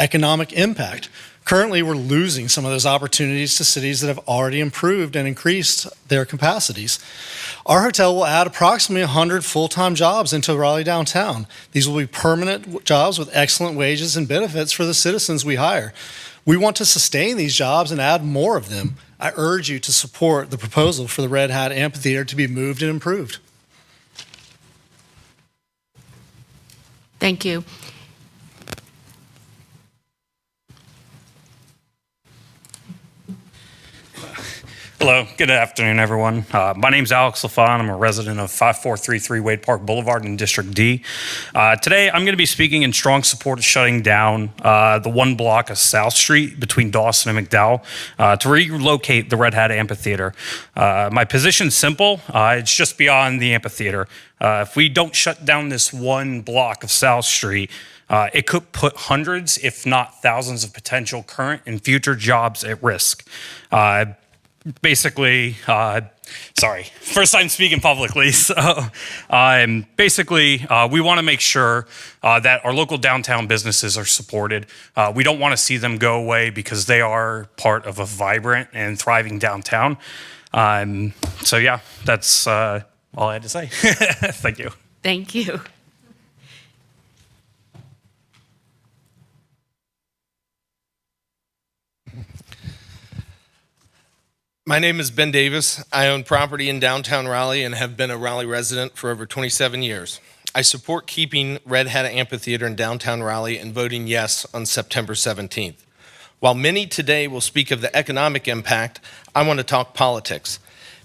economic impact. Currently, we're losing some of those opportunities to cities that have already improved and increased their capacities. Our hotel will add approximately 100 full-time jobs into Raleigh downtown. These will be permanent jobs with excellent wages and benefits for the citizens we hire. We want to sustain these jobs and add more of them. I urge you to support the proposal for the Red Hat Amphitheater to be moved and improved. Thank you. Hello, good afternoon, everyone. My name is Alex LaFon. I'm a resident of 5433 Wade Park Boulevard in District D. Today, I'm going to be speaking in strong support of shutting down the one block of South Street between Dawson and McDowell to relocate the Red Hat Amphitheater. My position's simple. It's just beyond the amphitheater. If we don't shut down this one block of South Street, it could put hundreds, if not thousands, of potential current and future jobs at risk. Basically, sorry, first time speaking publicly. So we want to make sure that our local downtown businesses are supported. We don't want to see them go away because they are part of a vibrant and thriving downtown. So yeah, that's all I had to say. Thank you. Thank you. My name is Ben Davis. I own property in downtown Raleigh and have been a Raleigh resident for over 27 years. I support keeping Red Hat Amphitheater in downtown Raleigh and voting yes on September 17th. While many today will speak of the economic impact, I want to talk politics.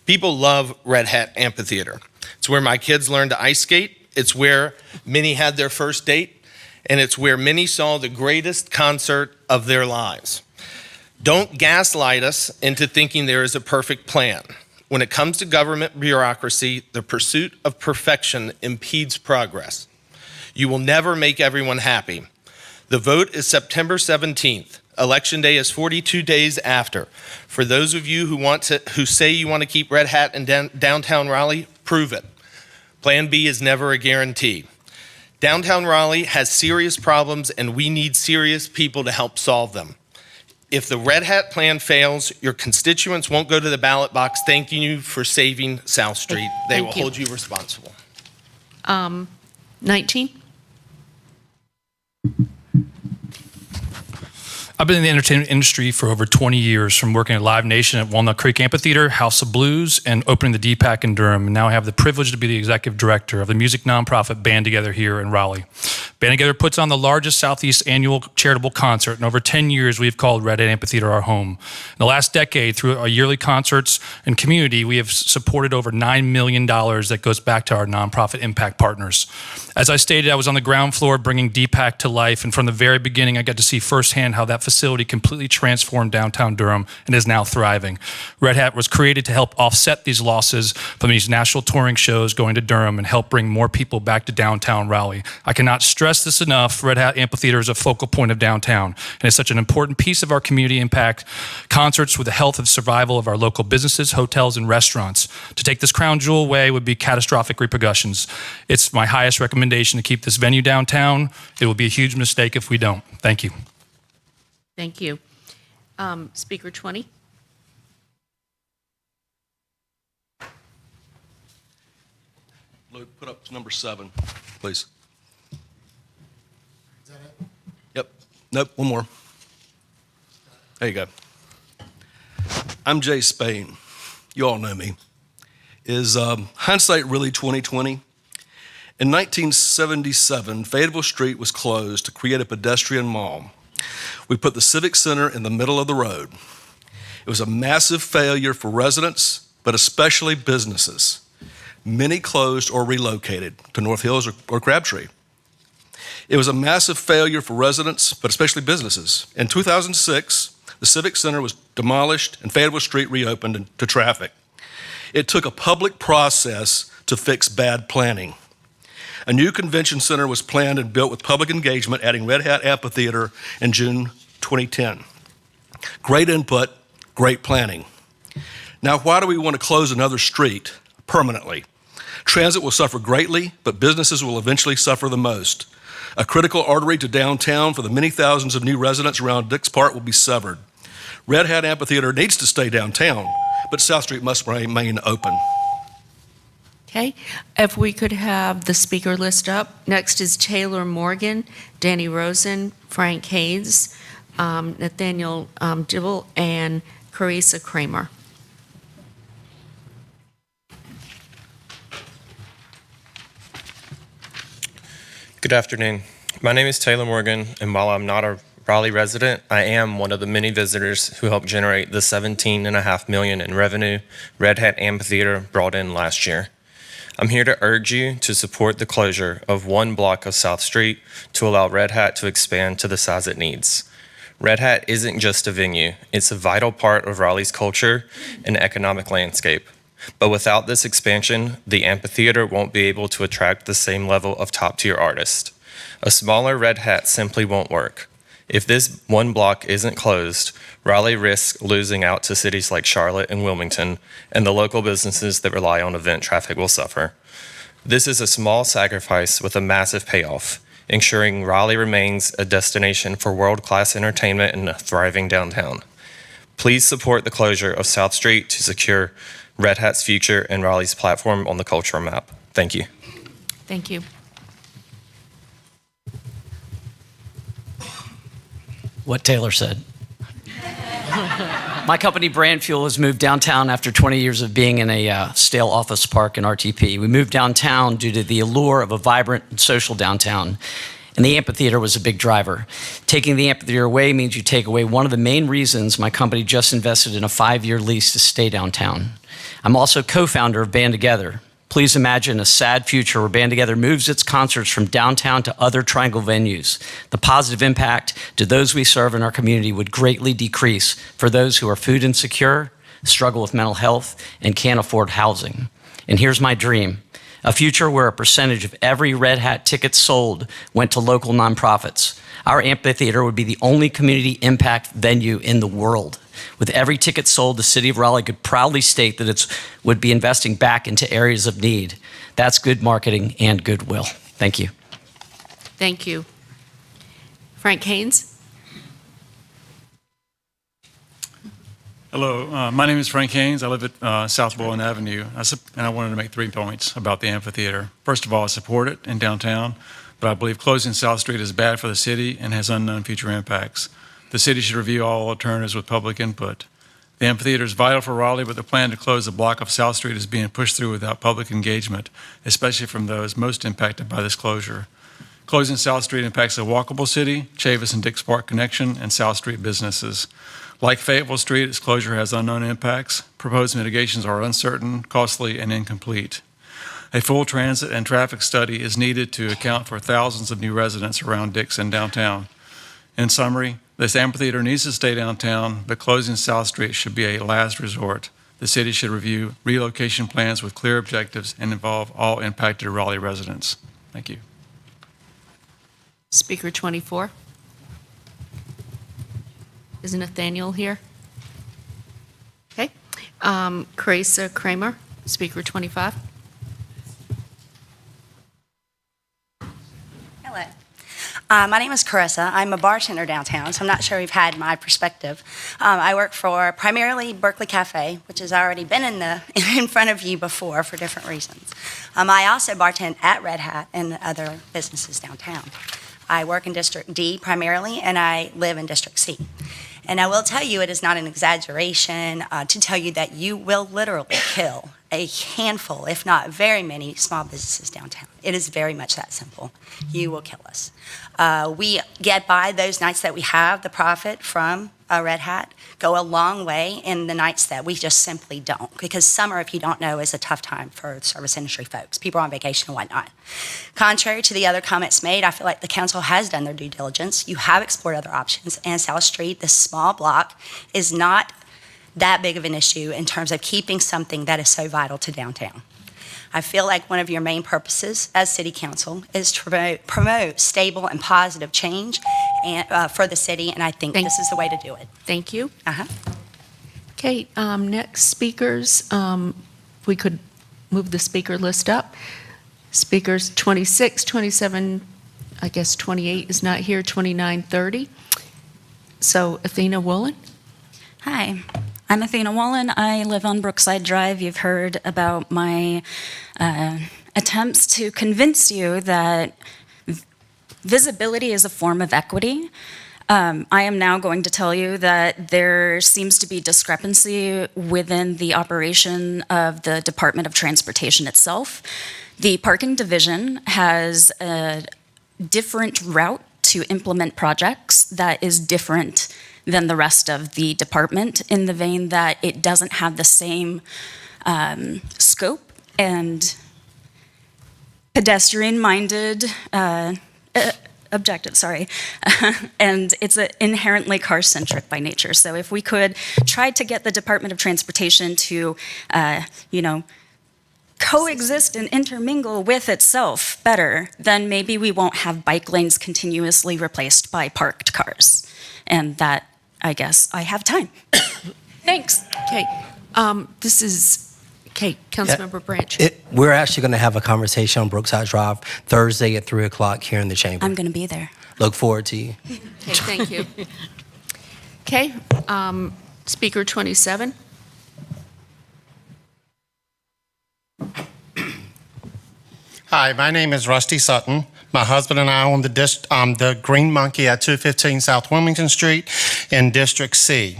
People love Red Hat Amphitheater. It's where my kids learned to ice skate. It's where many had their first date. And it's where many saw the greatest concert of their lives. Don't gaslight us into thinking there is a perfect plan. When it comes to government bureaucracy, the pursuit of perfection impedes progress. You will never make everyone happy. The vote is September 17th. Election day is 42 days after. For those of you who say you want to keep Red Hat in downtown Raleigh, prove it. Plan B is never a guarantee. Downtown Raleigh has serious problems and we need serious people to help solve them. If the Red Hat plan fails, your constituents won't go to the ballot box thanking you for saving South Street. They will hold you responsible. 19. I've been in the entertainment industry for over 20 years, from working at Live Nation at Walnut Creek Amphitheater, House of Blues, and opening the DPAC in Durham. And now I have the privilege to be the executive director of the music nonprofit Band Together here in Raleigh. Band Together puts on the largest Southeast annual charitable concert. In over 10 years, we've called Red Hat Amphitheater our home. In the last decade, through our yearly concerts and community, we have supported over $9 million that goes back to our nonprofit impact partners. As I stated, I was on the ground floor bringing DPAC to life, and from the very beginning, I got to see firsthand how that facility completely transformed downtown Durham and is now thriving. Red Hat was created to help offset these losses from these national touring shows going to Durham and help bring more people back to downtown Raleigh. I cannot stress this enough. Red Hat Amphitheater is a focal point of downtown, and it's such an important piece of our community impact. Concerts with the health and survival of our local businesses, hotels, and restaurants. To take this crown jewel away would be catastrophic repercussions. It's my highest recommendation to keep this venue downtown. It will be a huge mistake if we don't. Thank you. Thank you. Speaker 20. Luke, put up number 7, please. Is that it? Yep. Nope, one more. There you go. I'm Jay Spain. You all know me. Is hindsight really 2020? In 1977, Fayetteville Street was closed to create a pedestrian mall. We put the Civic Center in the middle of the road. It was a massive failure for residents, but especially businesses. Many closed or relocated to North Hills or Crabtree. It was a massive failure for residents, but especially businesses. In 2006, the Civic Center was demolished and Fayetteville Street reopened to traffic. It took a public process to fix bad planning. A new convention center was planned and built with public engagement, adding Red Hat Amphitheater in June 2010. Great input, great planning. Now, why do we want to close another street permanently? Transit will suffer greatly, but businesses will eventually suffer the most. A critical artery to downtown for the many thousands of new residents around Dix Park will be severed. Red Hat Amphitheater needs to stay downtown, but South Street must remain open. Okay, if we could have the speaker list up. Next is Taylor Morgan, Danny Rosen, Frank Hayes, Nathaniel Dibble, and Carissa Kramer. Good afternoon. My name is Taylor Morgan, and while I'm not a Raleigh resident, I am one of the many visitors who helped generate the $17.5 million in revenue Red Hat Amphitheater brought in last year. I'm here to urge you to support the closure of one block of South Street to allow Red Hat to expand to the size it needs. Red Hat isn't just a venue, it's a vital part of Raleigh's culture and economic landscape. But without this expansion, the amphitheater won't be able to attract the same level of top-tier artists. A smaller Red Hat simply won't work. If this one block isn't closed, Raleigh risks losing out to cities like Charlotte and Wilmington, and the local businesses that rely on event traffic will suffer. This is a small sacrifice with a massive payoff, ensuring Raleigh remains a destination for world-class entertainment and a thriving downtown. Please support the closure of South Street to secure Red Hat's future and Raleigh's platform on the cultural map. Thank you. Thank you. What Taylor said. My company, Brand Fuel, has moved downtown after 20 years of being in a stale office park in RTP. We moved downtown due to the allure of a vibrant and social downtown, and the amphitheater was a big driver. Taking the amphitheater away means you take away one of the main reasons my company just invested in a 5-year lease to stay downtown. I'm also co-founder of Band Together. Please imagine a sad future where Band Together moves its concerts from downtown to other Triangle venues. The positive impact to those we serve in our community would greatly decrease for those who are food insecure, struggle with mental health, and can't afford housing. And here's my dream: a future where a percentage of every Red Hat ticket sold went to local nonprofits. Our amphitheater would be the only community impact venue in the world. With every ticket sold, the city of Raleigh could proudly state that it would be investing back into areas of need. That's good marketing and goodwill. Thank you. Thank you. Frank Haynes? Hello, my name is Frank Haynes. I live at South Boylan Avenue, and I wanted to make 3 points about the amphitheater. First of all, I support it in downtown, but I believe closing South Street is bad for the city and has unknown future impacts. The city should review all alternatives with public input. The amphitheater is vital for Raleigh, but the plan to close a block of South Street is being pushed through without public engagement, especially from those most impacted by this closure. Closing South Street impacts a walkable city, Chavis and Dix Park connection, and South Street businesses. Like Fayetteville Street, its closure has unknown impacts. Proposed mitigations are uncertain, costly, and incomplete. A full transit and traffic study is needed to account for thousands of new residents around Dix and downtown. In summary, this amphitheater needs to stay downtown, but closing South Street should be a last resort. The city should review relocation plans with clear objectives and involve all impacted Raleigh residents. Thank you. Speaker 24? Is Nathaniel here? Okay. Carissa Kramer, Speaker 25. Hello. My name is Carissa. I'm a bartender downtown, so I'm not sure you've had my perspective. I work for primarily Berkeley Cafe, which has already been in front of you before for different reasons. I also bartend at Red Hat and other businesses downtown. I work in District D primarily, and I live in District C. And I will tell you, it is not an exaggeration to tell you that you will literally kill a handful, if not very many, small businesses downtown. It is very much that simple. You will kill us. We get by those nights that we have the profit from Red Hat, go a long way in the nights that we just simply don't. Because summer, if you don't know, is a tough time for service industry folks. People are on vacation and whatnot. Contrary to the other comments made, I feel like the council has done their due diligence. You have explored other options, and South Street, this small block, is not that big of an issue in terms of keeping something that is so vital to downtown. I feel like one of your main purposes as city council is to promote stable and positive change for the city, and I think this is the way to do it. Thank you. Okay, next speakers, we could move the speaker list up. Speakers 26, 27, I guess 28 is not here, 2930. So Athena Woolen? Hi, I'm Athena Wallen. I live on Brookside Drive. You've heard about my attempts to convince you that visibility is a form of equity. I am now going to tell you that there seems to be discrepancy within the operation of the Department of Transportation itself. The parking division has a different route to implement projects that is different than the rest of the department, in the vein that it doesn't have the same scope and pedestrian-minded objective, and it's inherently car-centric by nature. So if we could try to get the Department of Transportation to, coexist and intermingle with itself better, then maybe we won't have bike lanes continuously replaced by parked cars. And that, I guess, I have time. Thanks. Okay, Councilmember Branch. We're actually going to have a conversation on Brookside Drive Thursday at 3 o'clock here in the chamber. I'm going to be there. Look forward to you. Okay, thank you. Okay, Speaker 27. Hi, my name is Rusty Sutton. My husband and I own the Green Monkey at 215 South Wilmington Street in District C.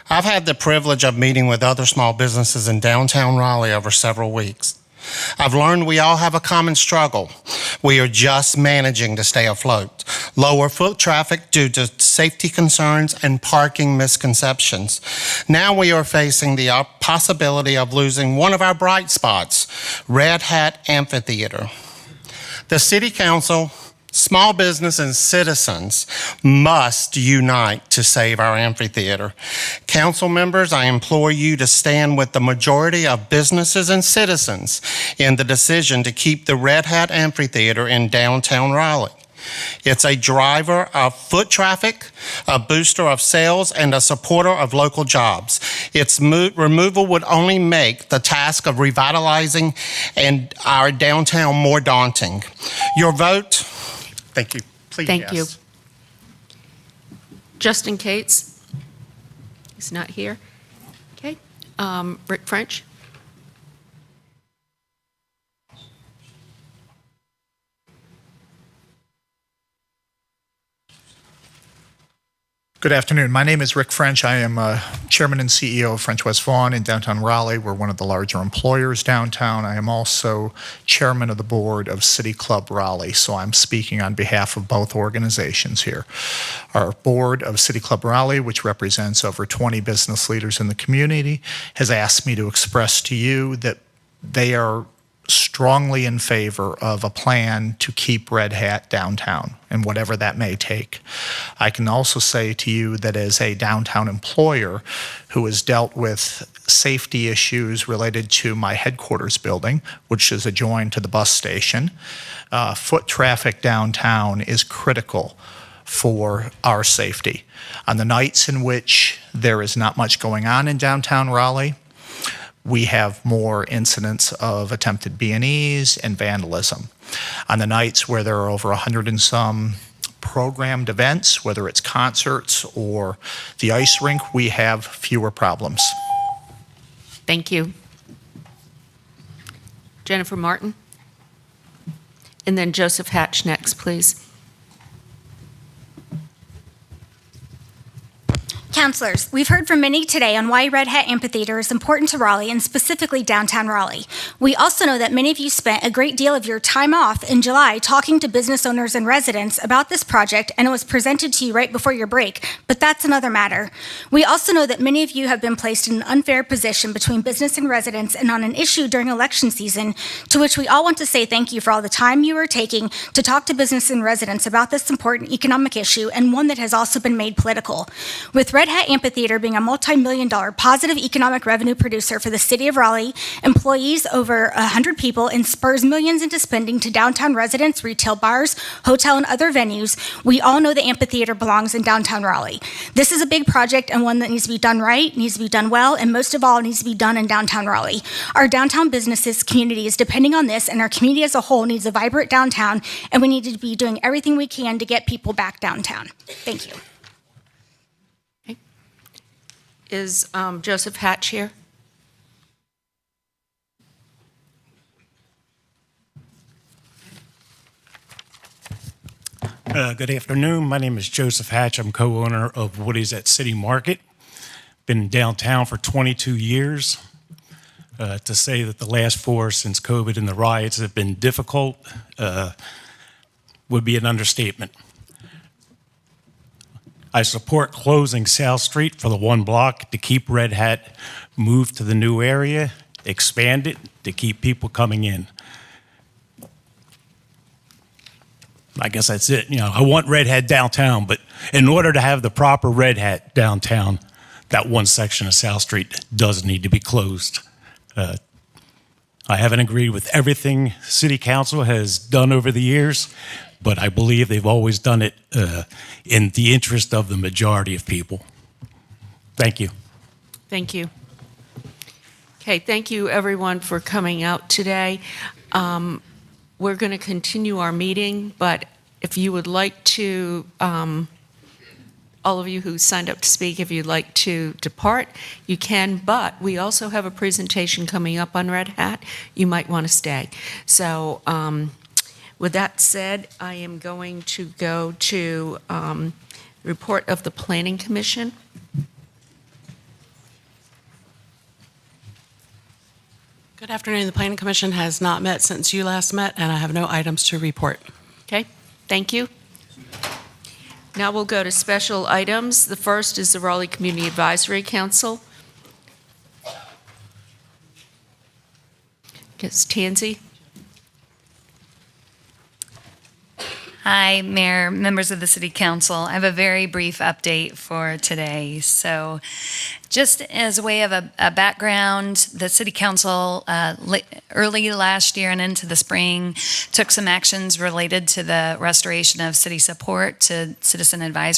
I've had the privilege of meeting with other small businesses in downtown Raleigh over several weeks. I've learned we all have a common struggle. We are just managing to stay afloat. Lower foot traffic due to safety concerns and parking misconceptions. Now we are facing the possibility of losing one of our bright spots, Red Hat Amphitheater. The City Council, small business, and citizens must unite to save our amphitheater. Council members, I implore you to stand with the majority of businesses and citizens in the decision to keep the Red Hat Amphitheater in downtown Raleigh. It's a driver of foot traffic, a booster of sales, and a supporter of local jobs. Its removal would only make the task of revitalizing our downtown more daunting. Your vote. Thank you. Please, Thank yes. you. Justin Cates. He's not here. Okay. Rick French. Good afternoon. My name is Rick French. I am Chairman and CEO of French West Vaughan in downtown Raleigh. We're one of the larger employers downtown. I am also Chairman of the Board of City Club Raleigh, so I'm speaking on behalf of both organizations here. Our Board of City Club Raleigh, which represents over 20 business leaders in the community, has asked me to express to you that they are strongly in favor of a plan to keep Red Hat downtown, and whatever that may take. I can also say to you that as a downtown employer who has dealt with safety issues related to my headquarters building, which is adjoined to the bus station, foot traffic downtown is critical for our safety. On the nights in which there is not much going on in downtown Raleigh, we have more incidents of attempted B&Es and vandalism. On the nights where there are over 100 and some programmed events, whether it's concerts or the ice rink, we have fewer problems. Thank you. Jennifer Martin. And then Joseph Hatch next, please. Councilors, we've heard from many today on why Red Hat Amphitheater is important to Raleigh and specifically downtown Raleigh. We also know that many of you spent a great deal of your time off in July talking to business owners and residents about this project, and it was presented to you right before your break, but that's another matter. We also know that many of you have been placed in an unfair position between business and residents and on an issue during election season, to which we all want to say thank you for all the time you are taking to talk to business and residents about this important economic issue, and one that has also been made political. With Red Red Hat Amphitheater being a multi-million-dollar positive economic revenue producer for the city of Raleigh, employees over 100 people, and spurs millions into spending to downtown residents, retail bars, hotel, and other venues, we all know the amphitheater belongs in downtown Raleigh. This is a big project and one that needs to be done right, needs to be done well, and most of all, needs to be done in downtown Raleigh. Our downtown businesses community is depending on this, and our community as a whole needs a vibrant downtown, and we need to be doing everything we can to get people back downtown. Thank you. Okay. Is Joseph Hatch here? Good afternoon. My name is Joseph Hatch. I'm co-owner of Woody's at City Market. Been downtown for 22 years. To say that the last 4 since COVID and the riots have been difficult would be an understatement. I support closing South Street for the 1 block to keep Red Hat moved to the new area, expand it to keep people coming in. I guess that's it. You know, I want Red Hat downtown, but in order to have the proper Red Hat downtown, that 1 section of South Street does need to be closed. I haven't agreed with everything City Council has done over the years, but I believe they've always done it in the interest of the majority of people. Thank you. Thank you. Okay, thank you everyone for coming out today. We're going to continue our meeting, but if you would like to, all of you who signed up to speak, if you'd like to depart, you can, but we also have a presentation coming up on Red Hat. You might want to stay. So with that said, I am going to go to report of the Planning Commission. Good afternoon. The Planning Commission has not met since you last met, and I have no items to report. Okay, thank you. Now we'll go to special items. The first is the Raleigh Community Advisory Council. Guess Tansy. Hi, Mayor, members of the City Council. I have a very brief update for today. So just as a way of a background, the City Council early last year and into the spring took some actions related to the restoration of city support to citizen advisory